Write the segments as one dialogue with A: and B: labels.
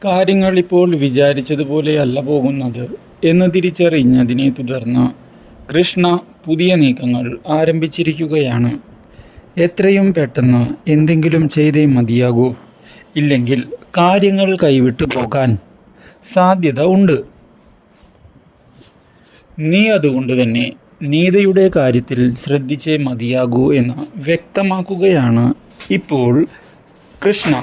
A: കാര്യങ്ങൾ ഇപ്പോൾ വിചാരിച്ചതുപോലെയല്ല പോകുന്നത് എന്ന് തിരിച്ചറിഞ്ഞതിനെ തുടർന്ന് കൃഷ്ണ പുതിയ നീക്കങ്ങൾ ആരംഭിച്ചിരിക്കുകയാണ്. എത്രയും പെട്ടെന്ന് എന്തെങ്കിലും ചെയ്തേ മതിയാകൂ, ഇല്ലെങ്കിൽ കാര്യങ്ങൾ കൈവിട്ടു പോകാൻ സാധ്യത ഉണ്ട്. നീ അതുകൊണ്ട് തന്നെ നീതയുടെ കാര്യത്തിൽ ശ്രദ്ധിച്ചേ മതിയാകൂ എന്ന് വ്യക്തമാക്കുകയാണ് ഇപ്പോൾ കൃഷ്ണ.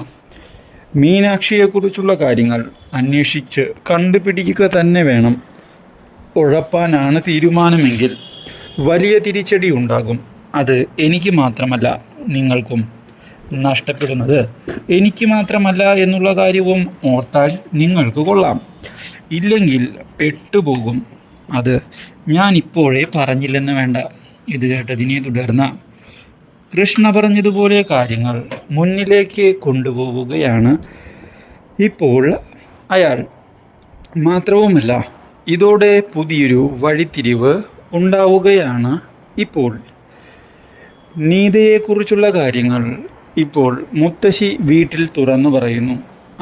A: മീനാക്ഷിയെക്കുറിച്ചുള്ള കാര്യങ്ങൾ അന്വേഷിച്ച് കണ്ടുപിടിക്കുക തന്നെ വേണം. ഉഴപ്പാനാണ് തീരുമാനമെങ്കിൽ വലിയ തിരിച്ചടി ഉണ്ടാകും. അത് എനിക്ക് മാത്രമല്ല നിങ്ങൾക്കും. നഷ്ടപ്പെടുന്നത് എനിക്ക് മാത്രമല്ല എന്നുള്ള കാര്യവും ഓർത്താൽ നിങ്ങൾക്ക് കൊള്ളാം. ഇല്ലെങ്കിൽ പെട്ടുപോകും. അത് ഞാൻ ഇപ്പോഴേ പറഞ്ഞില്ലെന്ന് വേണ്ട. ഇത് കേട്ടതിനെ തുടർന്ന് കൃഷ്ണ പറഞ്ഞതുപോലെ കാര്യങ്ങൾ മുന്നിലേക്ക് കൊണ്ടുപോവുകയാണ് ഇപ്പോൾ അയാൾ. മാത്രവുമല്ല, ഇതോടെ പുതിയൊരു വഴിത്തിരിവ് ഉണ്ടാവുകയാണ് ഇപ്പോൾ. നീതയെക്കുറിച്ചുള്ള കാര്യങ്ങൾ ഇപ്പോൾ മുത്തശ്ശി വീട്ടിൽ തുറന്നു പറയുന്നു.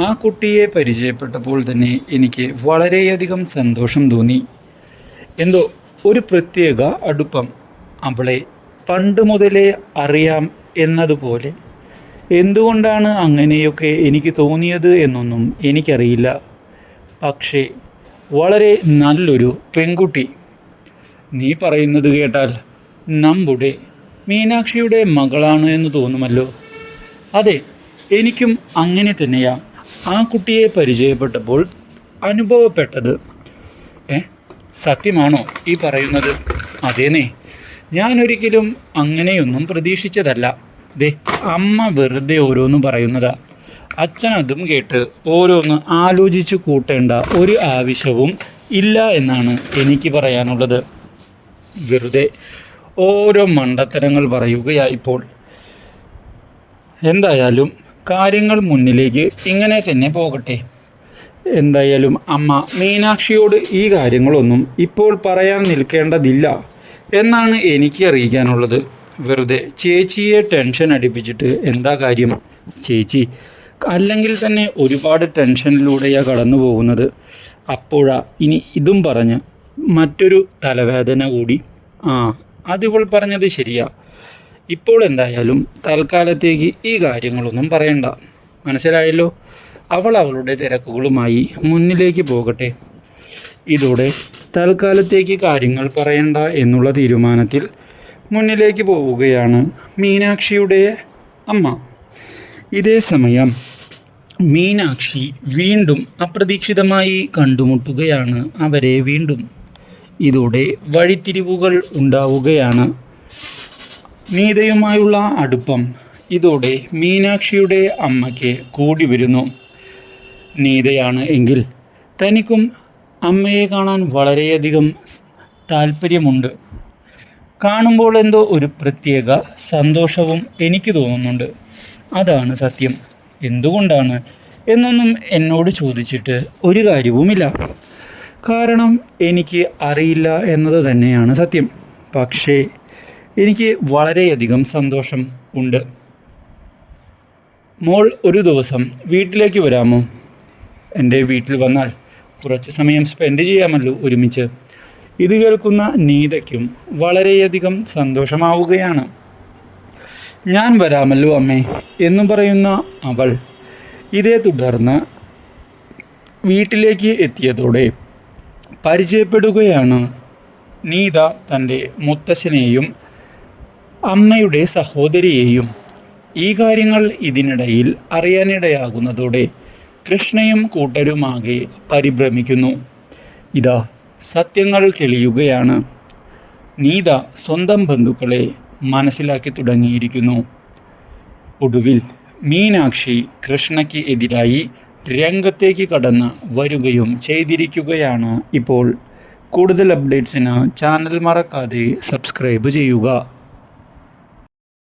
A: ആ കുട്ടിയെ പരിചയപ്പെട്ടപ്പോൾ തന്നെ എനിക്ക് വളരെയധികം സന്തോഷം തോന്നി. എന്തോ ഒരു പ്രത്യേക അടുപ്പം. അവളെ പണ്ട് മുതലേ അറിയാം എന്നതുപോലെ. എന്തുകൊണ്ടാണ് അങ്ങനെയൊക്കെ എനിക്ക് തോന്നിയത് എന്നൊന്നും എനിക്കറിയില്ല. പക്ഷേ വളരെ നല്ലൊരു പെൺകുട്ടി. നീ പറയുന്നത് കേട്ടാൽ നമ്മുടെ മീനാക്ഷിയുടെ മകളാണ് എന്ന് തോന്നുമല്ലോ. അതെ, എനിക്കും അങ്ങനെ തന്നെയാ ആ കുട്ടിയെ പരിചയപ്പെട്ടപ്പോൾ അനുഭവപ്പെട്ടത്. സത്യമാണോ ഈ പറയുന്നത്? അതേനേ, ഞാനൊരിക്കലും അങ്ങനെയൊന്നും പ്രതീക്ഷിച്ചതല്ല. ദേ, അമ്മ വെറുതെ ഓരോന്ന് പറയുന്നതാ. അച്ഛൻ അതും കേട്ട് ഓരോന്ന് ആലോചിച്ച് കൂട്ടേണ്ട ഒരു ആവശ്യവും ഇല്ല എന്നാണ് എനിക്ക് പറയാനുള്ളത്. വെറുതെ ഓരോ മണ്ടത്തരങ്ങൾ പറയുകയായിപ്പോൾ. എന്തായാലും കാര്യങ്ങൾ മുന്നിലേക്ക് ഇങ്ങനെ തന്നെ പോകട്ടെ. എന്തായാലും അമ്മ മീനാക്ഷിയോട് ഈ കാര്യങ്ങളൊന്നും ഇപ്പോൾ പറയാൻ നിൽക്കേണ്ടതില്ല എന്നാണ് എനിക്ക് അറിയിക്കാനുള്ളത്. വെറുതെ ചേച്ചിയെ ടെൻഷൻ അടിപ്പിച്ചിട്ട് എന്താ കാര്യം? ചേച്ചി അല്ലെങ്കിൽ തന്നെ ഒരുപാട് ടെൻഷനിലൂടെയാണ് കടന്നു പോകുന്നത്. അപ്പോഴാ ഇനി ഇതും പറഞ്ഞ് മറ്റൊരു തലവേദന കൂടി. അതിവൾ പറഞ്ഞത് ശരിയാ. ഇപ്പോൾ എന്തായാലും തൽക്കാലത്തേക്ക് ഈ കാര്യങ്ങളൊന്നും പറയണ്ട. മനസ്സിലായല്ലോ? അവൾ അവളുടെ തിരക്കുകളുമായി മുന്നിലേക്ക് പോകട്ടെ. ഇതോടെ തൽക്കാലത്തേക്ക് കാര്യങ്ങൾ പറയണ്ട എന്നുള്ള തീരുമാനത്തിൽ മുന്നിലേക്ക് പോവുകയാണ് മീനാക്ഷിയുടെ അമ്മ. ഇതേ സമയം മീനാക്ഷി വീണ്ടും അപ്രതീക്ഷിതമായി കണ്ടുമുട്ടുകയാണ് അവരെ വീണ്ടും. ഇതോടെ വഴിത്തിരിവുകൾ ഉണ്ടാവുകയാണ്. നീതയുമായുള്ള അടുപ്പം ഇതോടെ മീനാക്ഷിയുടെ അമ്മയ്ക്ക് കൂടി വരുന്നു. നീതയാണ് എങ്കിൽ തനിക്കും അമ്മയെ കാണാൻ വളരെയധികം താല്പര്യമുണ്ട്. കാണുമ്പോൾ എന്തോ ഒരു പ്രത്യേക സന്തോഷവും എനിക്ക് തോന്നുന്നുണ്ട്. അതാണ് സത്യം. എന്തുകൊണ്ടാണ് എന്നൊന്നും എന്നോട് ചോദിച്ചിട്ട് ഒരു കാര്യവുമില്ല. കാരണം എനിക്ക് അറിയില്ല എന്നത് തന്നെയാണ് സത്യം. പക്ഷേ എനിക്ക് വളരെയധികം സന്തോഷം ഉണ്ട്. മോൾ ഒരു ദിവസം വീട്ടിലേക്ക് വരാമോ? എൻ്റെ വീട്ടിൽ വന്നാൽ കുറച്ച് സമയം സ്പെൻഡ് ചെയ്യാമല്ലോ ഒരുമിച്ച്. ഇത് കേൾക്കുന്ന നീതയ്ക്കും വളരെയധികം സന്തോഷമാവുകയാണ്. ഞാൻ വരാമല്ലോ അമ്മേ എന്നും പറയുന്ന അവൾ ഇതേ തുടർന്ന് വീട്ടിലേക്ക് എത്തിയതോടെ പരിചയപ്പെടുകയാണ് നീത തൻ്റെ മുത്തശ്ശനെയും അമ്മയുടെ സഹോദരിയെയും. ഈ കാര്യങ്ങൾ ഇതിനിടയിൽ അറിയാനിടയാകുന്നതോടെ കൃഷ്ണയും കൂട്ടരുമാകെ പരിഭ്രമിക്കുന്നു. ഇതാ സത്യങ്ങൾ തെളിയുകയാണ്. നീത സ്വന്തം ബന്ധുക്കളെ മനസ്സിലാക്കി തുടങ്ങിയിരിക്കുന്നു. ഒടുവിൽ മീനാക്ഷി കൃഷ്ണയ്ക്ക് എതിരായി രംഗത്തേക്ക് കടന്ന് വരികയും ചെയ്തിരിക്കുകയാണ് ഇപ്പോൾ. കൂടുതൽ അപ്ഡേറ്റ്സിന് ചാനൽ മറക്കാതെ സബ്സ്ക്രൈബ് ചെയ്യുക.